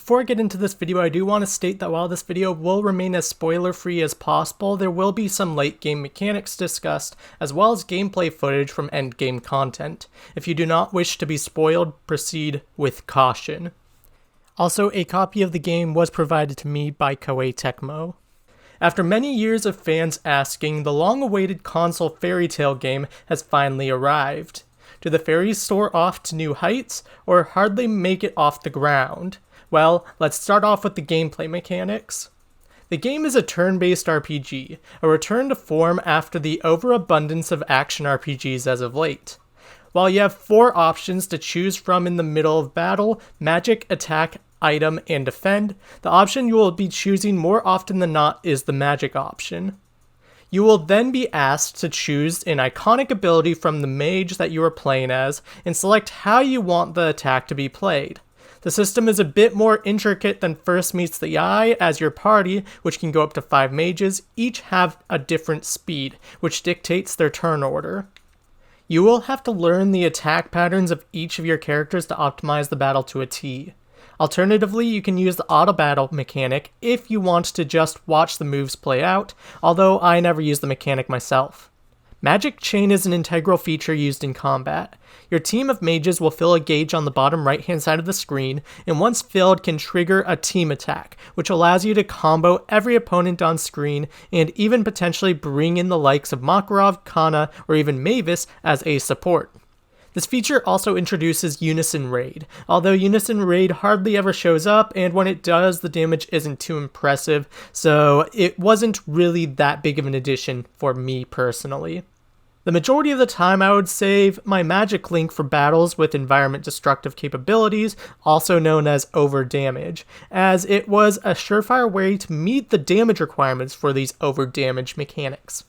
Before I get into this video, I do want to state that while this video will remain as spoiler-free as possible, there will be some late-game mechanics discussed, as well as gameplay footage from endgame content. If you do not wish to be spoiled, proceed with caution. Also, a copy of the game was provided to me by Koei Tecmo. After many years of fans asking, the long-awaited console Fairy Tail game has finally arrived. Do the fairies soar off to new heights, or hardly make it off the ground? Well, let's start off with the gameplay mechanics. The game is a turn-based RPG, a return to form after the overabundance of action RPGs as of late. While you have 4 options to choose from in the middle of battle: magic, attack, item, and defend, the option you will be choosing more often than not is the magic option. You will then be asked to choose an iconic ability from the mage that you are playing as, and select how you want the attack to be played. The system is a bit more intricate than first meets the eye, as your party, which can go up to 5 mages, each have a different speed, which dictates their turn order. You will have to learn the attack patterns of each of your characters to optimize the battle to a T. Alternatively, you can use the auto battle mechanic if you want to just watch the moves play out, although I never use the mechanic myself. Magic Chain is an integral feature used in combat. Your team of mages will fill a gauge on the bottom right hand side of the screen, and once filled can trigger a team attack, which allows you to combo every opponent on screen and even potentially bring in the likes of Makarov, Kana, or even Mavis as a support. This feature also introduces Unison Raid, although Unison Raid hardly ever shows up, and when it does, the damage isn't too impressive, so it wasn't really that big of an addition for me personally. The majority of the time I would save my magic link for battles with environment destructive capabilities, also known as overdamage, as it was a surefire way to meet the damage requirements for these overdamage mechanics.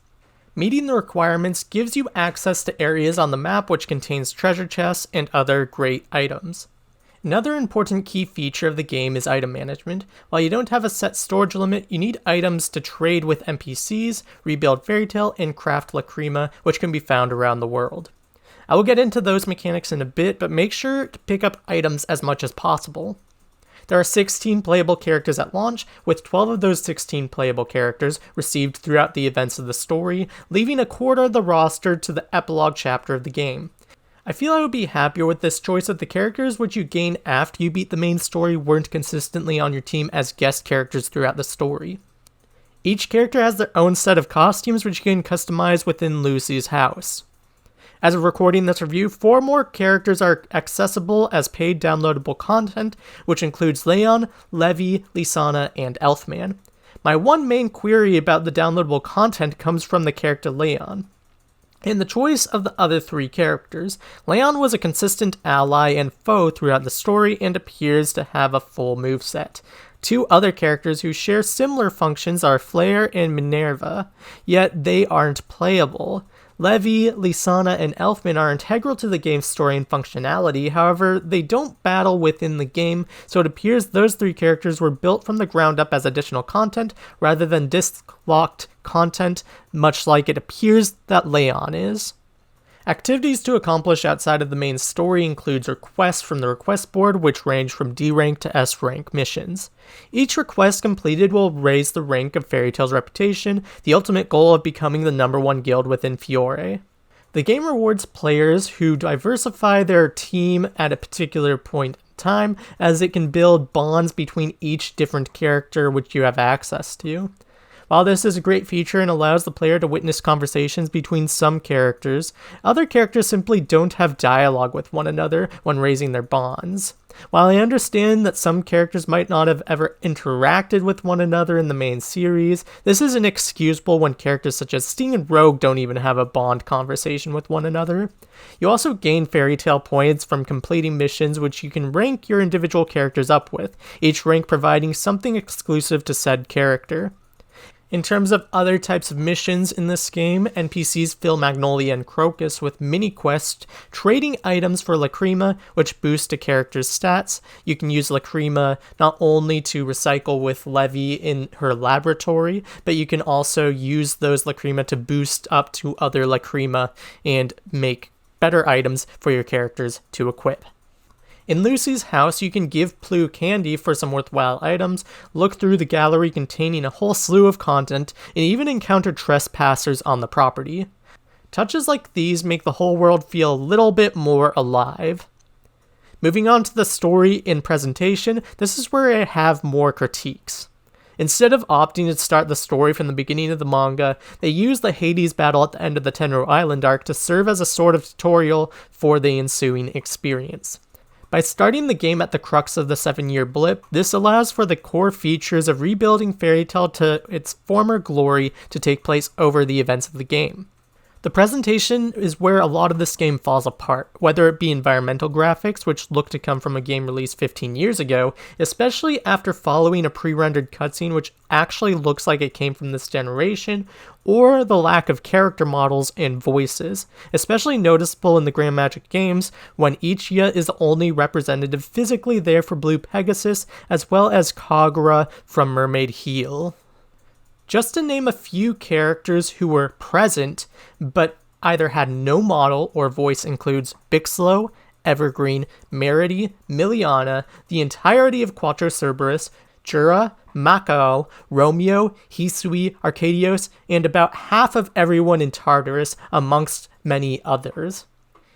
Meeting the requirements gives you access to areas on the map which contains treasure chests and other great items. Another important key feature of the game is item management. While you don't have a set storage limit, you need items to trade with NPCs, rebuild Fairy Tail, and craft Lacrima, which can be found around the world. I will get into those mechanics in a bit, but make sure to pick up items as much as possible. There are 16 playable characters at launch, with 12 of those 16 playable characters received throughout the events of the story, leaving a quarter of the roster to the epilogue chapter of the game. I feel I would be happier with this choice if the characters which you gain after you beat the main story weren't consistently on your team as guest characters throughout the story. Each character has their own set of costumes which you can customize within Lucy's house. As of recording this review, 4 more characters are accessible as paid downloadable content, which includes Leon, Levi, Lisana, and Elfman. My one main query about the downloadable content comes from the character Leon. In the choice of the other 3 characters, Leon was a consistent ally and foe throughout the story and appears to have a full moveset. 2 other characters who share similar functions are Flare and Minerva, yet they aren't playable. Levi, Lisana, and Elfman are integral to the game's story and functionality, however, they don't battle within the game, so it appears those 3 characters were built from the ground up as additional content, rather than disc-locked content, much like it appears that Leon is. Activities to accomplish outside of the main story includes requests from the request board, which range from D rank to S rank missions. Each request completed will raise the rank of Fairy Tail's reputation, the ultimate goal of becoming the #1 guild within Fiore. The game rewards players who diversify their team at a particular point in time, as it can build bonds between each different character which you have access to. While this is a great feature and allows the player to witness conversations between some characters, other characters simply don't have dialogue with one another when raising their bonds. While I understand that some characters might not have ever interacted with one another in the main series, this is inexcusable when characters such as Sting and Rogue don't even have a bond conversation with one another. You also gain Fairy Tail points from completing missions which you can rank your individual characters up with, each rank providing something exclusive to said character. In terms of other types of missions in this game, NPCs fill Magnolia and Crocus with mini-quests, trading items for Lacrima, which boost a character's stats. You can use Lacrima not only to recycle with Levi in her laboratory, but you can also use those Lacrima to boost up to other Lacrima and make better items for your characters to equip. In Lucy's house, you can give Plue candy for some worthwhile items, look through the gallery containing a whole slew of content, and even encounter trespassers on the property. Touches like these make the whole world feel a little bit more alive. Moving on to the story and presentation, this is where I have more critiques. Instead of opting to start the story from the beginning of the manga, they use the Hades battle at the end of the Tenro Island arc to serve as a sort of tutorial for the ensuing experience. By starting the game at the crux of the 7-year blip, this allows for the core features of rebuilding Fairy Tail to its former glory to take place over the events of the game. The presentation is where a lot of this game falls apart, whether it be environmental graphics, which look to come from a game released 15 years ago, especially after following a pre-rendered cutscene which actually looks like it came from this generation, or the lack of character models and voices, especially noticeable in the Grand Magic games when Ichiya is the only representative physically there for Blue Pegasus, as well as Kagura from Mermaid Heel. Just to name a few characters who were present, but either had no model or voice includes Bixlo, Evergreen, Merity, Miliana, the entirety of Quattro Cerberus, Jura, Macao, Romeo, Hisui, Arcadios, and about half of everyone in Tartarus, amongst many others.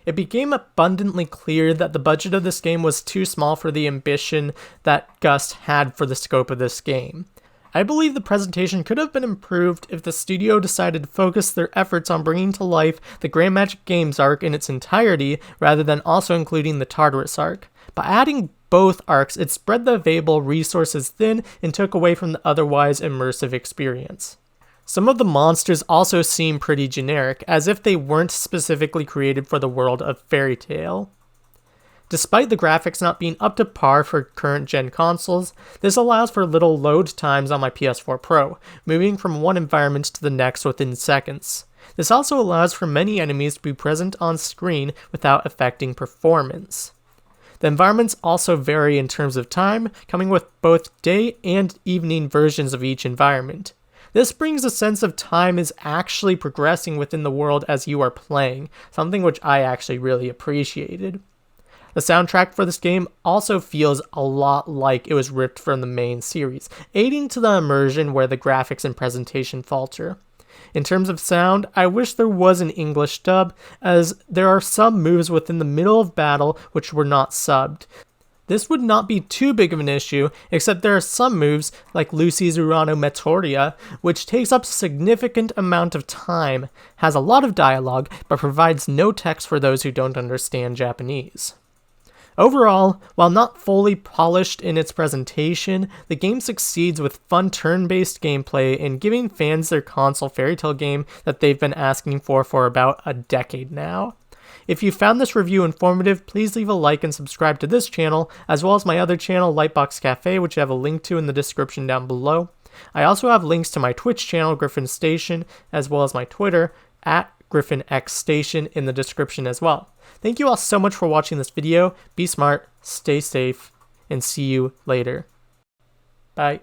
It became abundantly clear that the budget of this game was too small for the ambition that Gust had for the scope of this game. I believe the presentation could have been improved if the studio decided to focus their efforts on bringing to life the Grand Magic Games arc in its entirety rather than also including the Tartarus arc. By adding both arcs, it spread the available resources thin and took away from the otherwise immersive experience. Some of the monsters also seem pretty generic, as if they weren't specifically created for the world of Fairy Tail. Despite the graphics not being up to par for current-gen consoles, this allows for little load times on my PS4 Pro, moving from one environment to the next within seconds. This also allows for many enemies to be present on screen without affecting performance. The environments also vary in terms of time, coming with both day and evening versions of each environment. This brings a sense of time is actually progressing within the world as you are playing, something which I actually really appreciated. The soundtrack for this game also feels a lot like it was ripped from the main series, aiding to the immersion where the graphics and presentation falter. In terms of sound, I wish there was an English dub, as there are some moves within the middle of battle which were not subbed. This would not be too big of an issue, except there are some moves, like Lucy's Urano Metoria, which takes up a significant amount of time, has a lot of dialogue, but provides no text for those who don't understand Japanese. Overall, while not fully polished in its presentation, the game succeeds with fun turn-based gameplay in giving fans their console Fairy Tail game that they've been asking for about a decade now. If you found this review informative, please leave a like and subscribe to this channel, as well as my other channel, Lightbox Cafe, which I have a link to in the description down below. I also have links to my Twitch channel, Griffin Station, as well as my Twitter, @GriffinXStation, in the description as well. Thank you all so much for watching this video. Be smart, stay safe, and see you later. Bye.